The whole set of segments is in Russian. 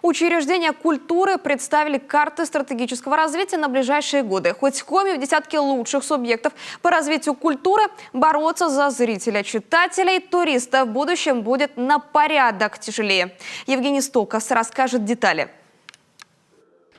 Учреждения культуры представили карты стратегического развития на ближайшие годы. Хоть Коми в десятке лучших субъектов по развитию культуры, бороться за зрителя, читателей, туриста в будущем будет на порядок тяжелее. Евгений Стокас расскажет детали.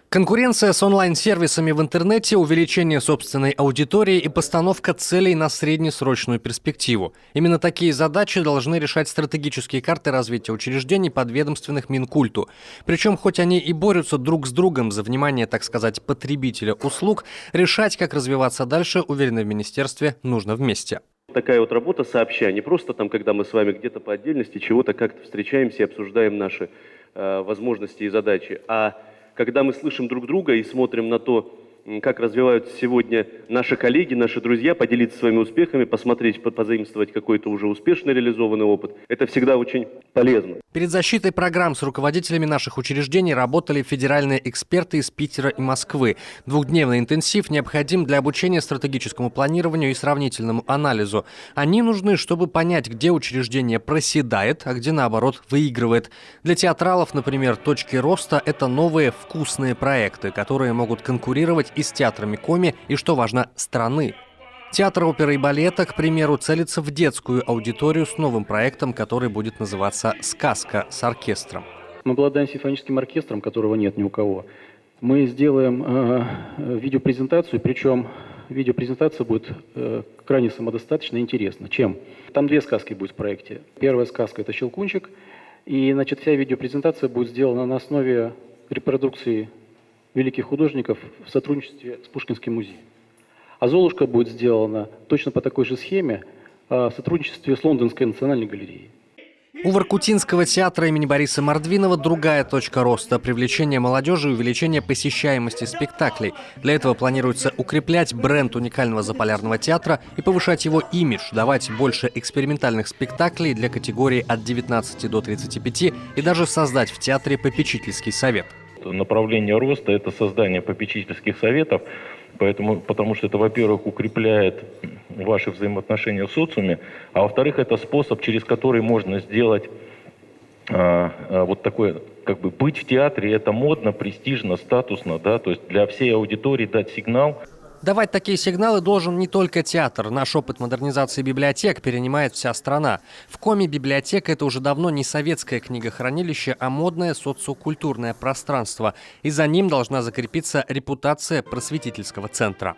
Конкуренция с онлайн-сервисами в интернете, увеличение собственной аудитории и постановка целей на среднесрочную перспективу. Именно такие задачи должны решать стратегические карты развития учреждений подведомственных Минкульту. Причем, хоть они и борются друг с другом за внимание, так сказать, потребителя услуг, решать, как развиваться дальше, уверены в министерстве, нужно вместе. Такая вот работа сообща, не просто там, когда мы с вами где-то по отдельности чего-то как-то встречаемся и обсуждаем наши возможности и задачи, а когда мы слышим друг друга и смотрим на то, как развиваются сегодня наши коллеги, наши друзья, поделиться своими успехами, посмотреть, позаимствовать какой-то уже успешно реализованный опыт, это всегда очень полезно. Перед защитой программ с руководителями наших учреждений работали федеральные эксперты из Питера и Москвы. Двухдневный интенсив необходим для обучения стратегическому планированию и сравнительному анализу. Они нужны, чтобы понять, где учреждение проседает, а где, наоборот, выигрывает. Для театралов, например, точки роста – это новые вкусные проекты, которые могут конкурировать и с театрами Коми, и, что важно, страны. Театр оперы и балета, к примеру, целится в детскую аудиторию с новым проектом, который будет называться «Сказка с оркестром». Мы обладаем симфоническим оркестром, которого нет ни у кого. Мы сделаем видеопрезентацию, причем видеопрезентация будет крайне самодостаточна и интересна. Чем? Там две сказки будет в проекте. Первая сказка – это «Щелкунчик», и вся видеопрезентация будет сделана на основе репродукции великих художников в сотрудничестве с Пушкинским музеем. А «Золушка» будет сделана точно по такой же схеме в сотрудничестве с Лондонской национальной галереей. У Воркутинского театра имени Бориса Мордвинова другая точка роста – привлечение молодежи и увеличение посещаемости спектаклей. Для этого планируется укреплять бренд уникального заполярного театра и повышать его имидж, давать больше экспериментальных спектаклей для категории от 19 до 35 и даже создать в театре попечительский совет. Направление роста – это создание попечительских советов, потому что это, во-первых, укрепляет ваши взаимоотношения в социуме, а во-вторых, это способ, через который можно сделать вот такое, быть в театре, это модно, престижно, статусно, да, то есть для всей аудитории дать сигнал. Давать такие сигналы должен не только театр. Наш опыт модернизации библиотек перенимает вся страна. В Коми библиотека – это уже давно не советское книгохранилище, а модное социокультурное пространство. И за ним должна закрепиться репутация просветительского центра.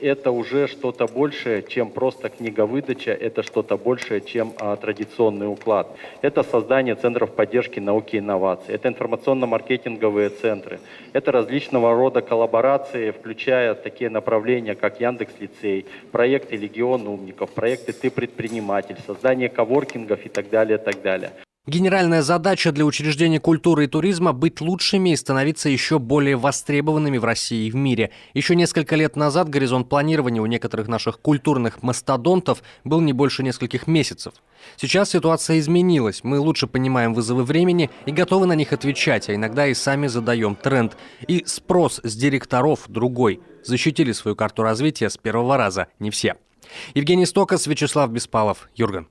Это уже что-то большее, чем просто книговыдача, это что-то большее, чем традиционный уклад. Это создание центров поддержки науки и инноваций, это информационно-маркетинговые центры, это различного рода коллаборации, включая такие направления, как Яндекс.Лицей, проекты «Легион умников», проекты «Ты предприниматель», создание коворкингов и так далее, так далее. Генеральная задача для учреждений культуры и туризма – быть лучшими и становиться еще более востребованными в России и в мире. Еще несколько лет назад горизонт планирования у некоторых наших культурных мастодонтов был не больше нескольких месяцев. Сейчас ситуация изменилась, мы лучше понимаем вызовы времени и готовы на них отвечать, а иногда и сами задаем тренд. И спрос с директоров другой. Защитили свою карту развития с первого раза не все. Евгений Стокас, Вячеслав Беспалов, Юрган.